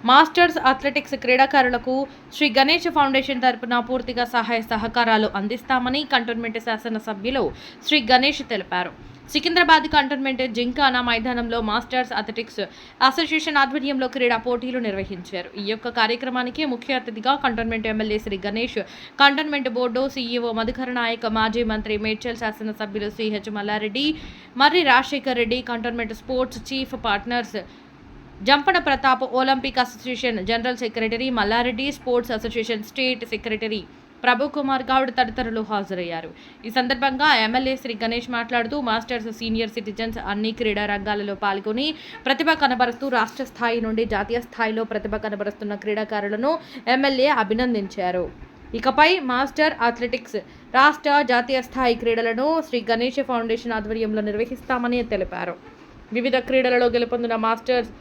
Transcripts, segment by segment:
Masters athletics క్రీడాకారులకు Shri Ganesh foundation తరపున పూర్తిగా సహాయ సహకారాలు అందిస్తామని కంటోన్మెంట్ శాసనసభ్యులు శ్రీ గణేష్ తెలిపారు. సికింద్రాబాద్ కంటోన్మెంట్ జింకానా మైదానంలో మాస్టర్స్ అథ్లెటిక్స్ అసోసియేషన్ ఆధ్వర్యంలో క్రీడా పోటీలు నిర్వహించారు. ఈ యొక్క కార్యక్రమానికి ముఖ్య అతిథిగా cantonment MLA Shri Ganesh, cantonment board CEO Madhukar Nayak, మాజీ మంత్రి మేడ్చల్ శాసనసభ్యులు CH Mallareddy, Marri Rajasekhar Reddy, cantonment sports chief partners Jampana Pratap, Olympic association general secretary Mallareddy, sports association state secretary Prabhu Kumar Goud తదితరులు హాజరయ్యారు. ఈ సందర్భంగా ఎమ్మెల్యే శ్రీ గణేష్ మాట్లాడుతూ మాస్టర్స్ సీనియర్ సిటిజన్స్ అన్ని క్రీడా రంగాలలో పాల్గొని ప్రతిభ కనబరుస్తూ రాష్ట్ర స్థాయి నుండి జాతీయ స్థాయిలో ప్రతిభ కనబరుస్తున్న క్రీడాకారులను ఎమ్మెల్యే అభినందించారు. ఇకపై మాస్టర్ అథ్లెటిక్స్ రాష్ట్ర జాతీయ స్థాయి క్రీడలను శ్రీ గణేష్ ఫౌండేషన్ ఆధ్వర్యంలో నిర్వహిస్తామని తెలిపారు. వివిధ క్రీడలలో గెలుపొందిన మాస్టర్స్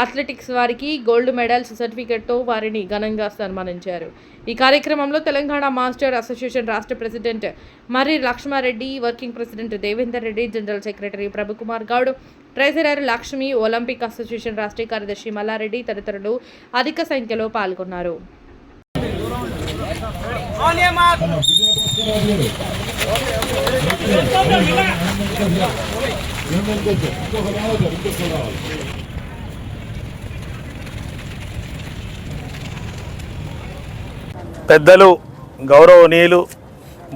అథ్లెటిక్స్ వారికి గోల్డ్ మెడల్స్ సర్టిఫికెట్తో వారిని ఘనంగా సన్మానించారు. ఈ కార్యక్రమంలో తెలంగాణ మాస్టర్ అసోసియేషన్ రాష్ట్ర president Marri Lakshmareddy, working president Devender Reddy, general secretary Prabhukumar Goud, treasurer Lakshmi, Olympic association రాష్ట్రీయ కార్యదర్శి మల్లారెడ్డి తదితరులు అధిక సంఖ్యలో పాల్గొన్నారు. పెద్దలు గౌరవనీయులు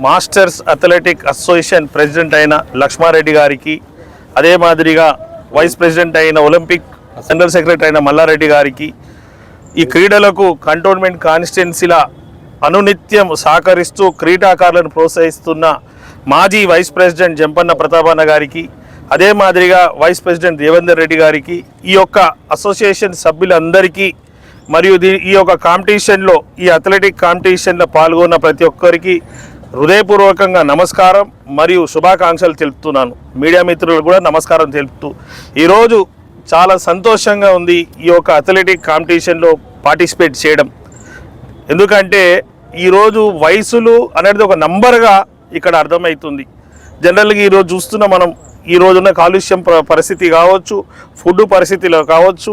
మాస్టర్స్ అథ్లెటిక్ అసోసియేషన్ ప్రెసిడెంట్ అయిన లక్ష్మారెడ్డి గారికి, అదే మాదిరిగా వైస్ ప్రెసిడెంట్ అయిన ఒలింపిక్ జనరల్ సెక్రటరీ అయిన మల్లారెడ్డి గారికి, ఈ క్రీడలకు కంటోన్మెంట్ కాన్స్టిట్యున్సీల అనునిత్యం సహకరిస్తూ క్రీడాకారులను ప్రోత్సహిస్తున్న మాజీ వైస్ ప్రెసిడెంట్ జంపన్న ప్రతాపన్న గారికి, అదే మాదిరిగా వైస్ ప్రెసిడెంట్ దేవేందర్ రెడ్డి గారికి, ఈ యొక్క అసోసియేషన్ సభ్యులందరికీ మరియు ఈ యొక్క కాంపిటీషన్లో, ఈ అథ్లెటిక్ కాంపిటీషన్లో పాల్గొన్న ప్రతి ఒక్కరికి హృదయపూర్వకంగా నమస్కారం మరియు శుభాకాంక్షలు తెలుపుతున్నాను. మీడియా మిత్రులకు కూడా నమస్కారం తెలుపుతూ ఈరోజు చాలా సంతోషంగా ఉంది ఈ యొక్క అథ్లెటిక్ కాంపిటీషన్లో పార్టిసిపేట్ చేయడం. ఎందుకంటే ఈరోజు వయసులు అనేది ఒక నంబర్గా ఇక్కడ అర్థమవుతుంది. జనరల్గా ఈరోజు చూస్తున్న మనం ఈ రోజున్న కాలుష్యం పరిస్థితి కావచ్చు, ఫుడ్ పరిస్థితిలో కావచ్చు,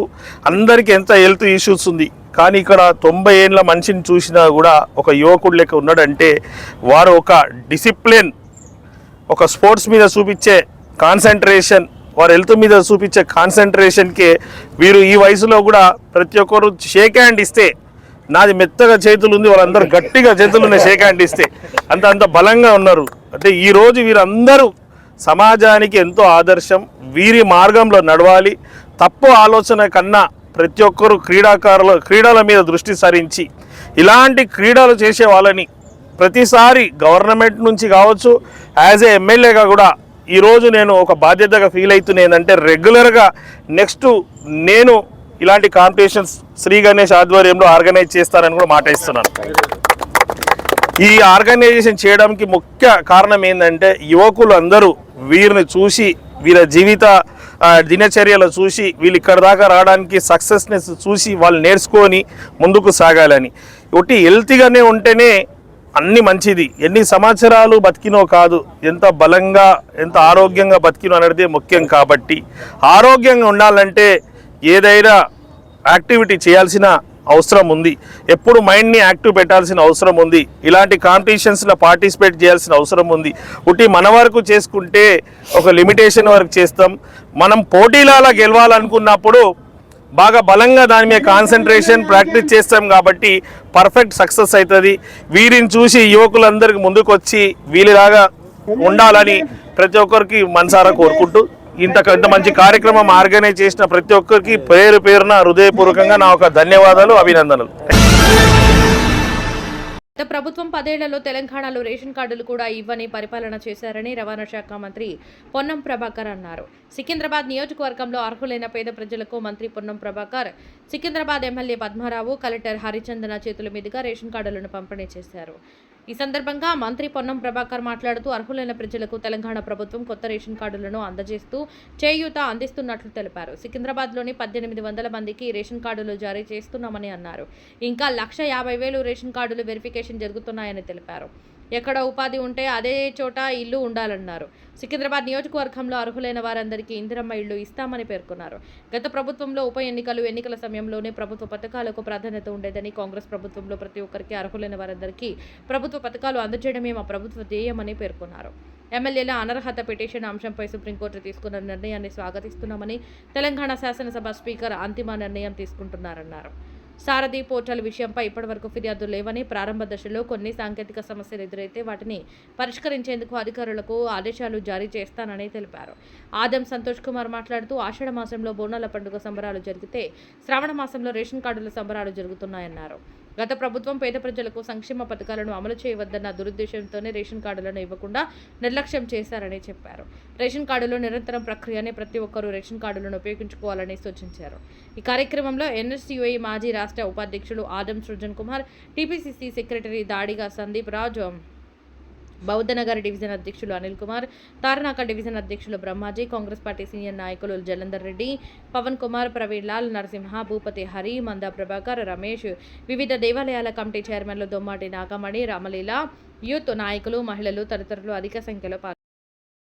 అందరికీ ఎంత హెల్త్ ఇష్యూస్ ఉంది. కానీ ఇక్కడ 90 ఏళ్ళ మనిషిని చూసినా కూడా ఒక యువకుడు లెక్క ఉన్నాడంటే వారు ఒక డిసిప్లిన్, ఒక స్పోర్ట్స్ మీద చూపించే కాన్సన్ట్రేషన్, వారి హెల్త్ మీద చూపించే కాన్సన్ట్రేషన్కే వీరు ఈ వయసులో కూడా ప్రతి ఒక్కరు షేక్ హ్యాండ్ ఇస్తే, నాది మెత్తగా చేతులు ఉంది, వాళ్ళందరూ గట్టిగా చేతులు ఉన్నాయి షేక్ హ్యాండ్ ఇస్తే, అంత బలంగా ఉన్నారు. అంటే ఈరోజు వీరందరూ సమాజానికి ఎంతో ఆదర్శం. వీరి మార్గంలో నడవాలి. తప్పు ఆలోచన కన్నా ప్రతి ఒక్కరూ క్రీడల మీద దృష్టి సారించి ఇలాంటి క్రీడలు చేసే వాళ్ళని ప్రతిసారి గవర్నమెంట్ నుంచి కావచ్చు, యాజ్ ఏ ఎమ్మెల్యేగా కూడా ఈరోజు నేను ఒక బాధ్యతగా ఫీల్ అవుతున్నా. ఏంటంటే రెగ్యులర్గా నెక్స్ట్ నేను ఇలాంటి కాంపిటీషన్స్ శ్రీ గణేష్ ఆధ్వర్యంలో ఆర్గనైజ్ చేస్తానని కూడా మాట ఇస్తున్నాను. ఈ ఆర్గనైజేషన్ చేయడానికి ముఖ్య కారణం ఏంటంటే యువకులు అందరూ వీరిని చూసి, వీళ్ళ జీవిత దినచర్యలు చూసి, వీళ్ళు ఇక్కడ దాకా రావడానికి సక్సెస్నెస్ చూసి వాళ్ళు నేర్చుకొని ముందుకు సాగాలని. ఒకటి హెల్తీగానే ఉంటేనే అన్ని మంచిది. ఎన్ని సంవత్సరాలు బతికినో కాదు, ఎంత బలంగా ఎంత ఆరోగ్యంగా బతికినో అనేది ముఖ్యం. కాబట్టి ఆరోగ్యంగా ఉండాలంటే ఏదైనా యాక్టివిటీ చేయాల్సిన అవసరం ఉంది. ఎప్పుడు మైండ్ని యాక్టివ్ పెట్టాల్సిన అవసరం ఉంది. ఇలాంటి కాంపిటీషన్స్లో పార్టిసిపేట్ చేయాల్సిన అవసరం ఉంది. ఒకటి మన వరకు చేసుకుంటే ఒక లిమిటేషన్ వరకు చేస్తాం. మనం పోటీలలో గెలవాలనుకున్నప్పుడు బాగా బలంగా దాని మీద కాన్సన్ట్రేషన్ ప్రాక్టీస్ చేస్తాం కాబట్టి పర్ఫెక్ట్ సక్సెస్ అవుతుంది. వీరిని చూసి యువకులందరికీ ముందుకు వచ్చి వీళ్ళలాగా ఉండాలని ప్రతి ఒక్కరికి మనసారా కోరుకుంటూ ఇంత మంచి కార్యక్రమం ఆర్గనైజ్ చేసిన ప్రతి ఒక్కరికి పేరున హృదయపూర్వకంగా నా ఒక ధన్యవాదాలు, అభినందనలు. ప్రభుత్వం 10 ఏళ్లలో తెలంగాణలో రేషన్ కార్డులు కూడా ఇవ్వని పరిపాలన చేశారని రవాణా శాఖ మంత్రి పొన్నం ప్రభాకర్ అన్నారు. సికింద్రాబాద్ నియోజకవర్గంలో అర్హులైన పేద ప్రజలకు మంత్రి పొన్నం ప్రభాకర్, సికింద్రాబాద్ ఎమ్మెల్యే పద్మారావు, కలెక్టర్ హరిచందన చేతుల మీదుగా రేషన్ కార్డులను పంపిణీ చేశారు. ఈ సందర్భంగా మంత్రి పొన్నం ప్రభాకర్ మాట్లాడుతూ అర్హులైన ప్రజలకు తెలంగాణ ప్రభుత్వం కొత్త రేషన్ కార్డులను అందజేస్తూ చేయూత అందిస్తున్నట్లు తెలిపారు. సికింద్రాబాద్లోని 1800 మందికి రేషన్ కార్డులు జారీ చేస్తున్నామని అన్నారు. ఇంకా 1,50,000 రేషన్ కార్డులు వెరిఫికేషన్ జరుగుతున్నాయని తెలిపారు. ఎక్కడ ఉపాధి ఉంటే అదే చోట ఇల్లు ఉండాలన్నారు. సికింద్రాబాద్ నియోజకవర్గంలో అర్హులైన వారందరికీ ఇందిరమ్మ ఇళ్లు ఇస్తామని పేర్కొన్నారు. గత ప్రభుత్వంలో ఉప ఎన్నికల సమయంలోనే ప్రభుత్వ పథకాలకు ప్రాధాన్యత ఉండేదని, కాంగ్రెస్ ప్రభుత్వంలో ప్రతి ఒక్కరికి అర్హులైన వారందరికీ ప్రభుత్వ పథకాలు అందజేయడమే మా ప్రభుత్వ ధ్యేయమని పేర్కొన్నారు. ఎమ్మెల్యేల అనర్హత పిటిషన్ అంశంపై సుప్రీంకోర్టు తీసుకున్న నిర్ణయాన్ని స్వాగతిస్తున్నామని, తెలంగాణ శాసనసభ స్పీకర్ అంతిమ నిర్ణయం తీసుకుంటున్నారన్నారు. సారథి పోర్టల్ విషయంపై ఇప్పటివరకు ఫిర్యాదులు లేవని, ప్రారంభ దశలో కొన్ని సాంకేతిక సమస్యలు ఎదురైతే వాటిని పరిష్కరించేందుకు అధికారులకు ఆదేశాలు జారీ చేస్తానని తెలిపారు. ఆదం సంతోష్ కుమార్ మాట్లాడుతూ, ఆషాఢ మాసంలో బోనాల పండుగ సంబరాలు జరిగితే శ్రావణ మాసంలో రేషన్ కార్డుల సంబరాలు జరుగుతున్నాయన్నారు. గత ప్రభుత్వం పేద ప్రజలకు సంక్షేమ పథకాలను అమలు చేయవద్దన్న దురుద్దేశంతోనే రేషన్ కార్డులను ఇవ్వకుండా నిర్లక్ష్యం చేశారని చెప్పారు. రేషన్ కార్డులో నిరంతరం ప్రక్రియనే, ప్రతి ఒక్కరూ రేషన్ కార్డులను ఉపయోగించుకోవాలని సూచించారు. ఈ కార్యక్రమంలో ఎన్ఎస్యుఐ మాజీ రాష్ట్ర ఉపాధ్యక్షులు ఆదం సృజన్ కుమార్, టీపీసీసీ సెక్రటరీ దాడిగా సందీప్ రాజు, బౌద్ధనగర్ డివిజన్ అధ్యక్షులు అనిల్ కుమార్, తారనాక డివిజన్ అధ్యక్షులు బ్రహ్మాజీ, కాంగ్రెస్ పార్టీ సీనియర్ నాయకులు జలంధర్ రెడ్డి, పవన్ కుమార్, ప్రవీణ్ లాల్, నరసింహ, భూపతి హరి, మందా ప్రభాకర్, రమేష్, వివిధ దేవాలయాల కమిటీ చైర్మన్లు దొమ్మాటి నాగమణి, రామలీల, యూత్ నాయకులు, మహిళలు తదితరులు అధిక సంఖ్యలో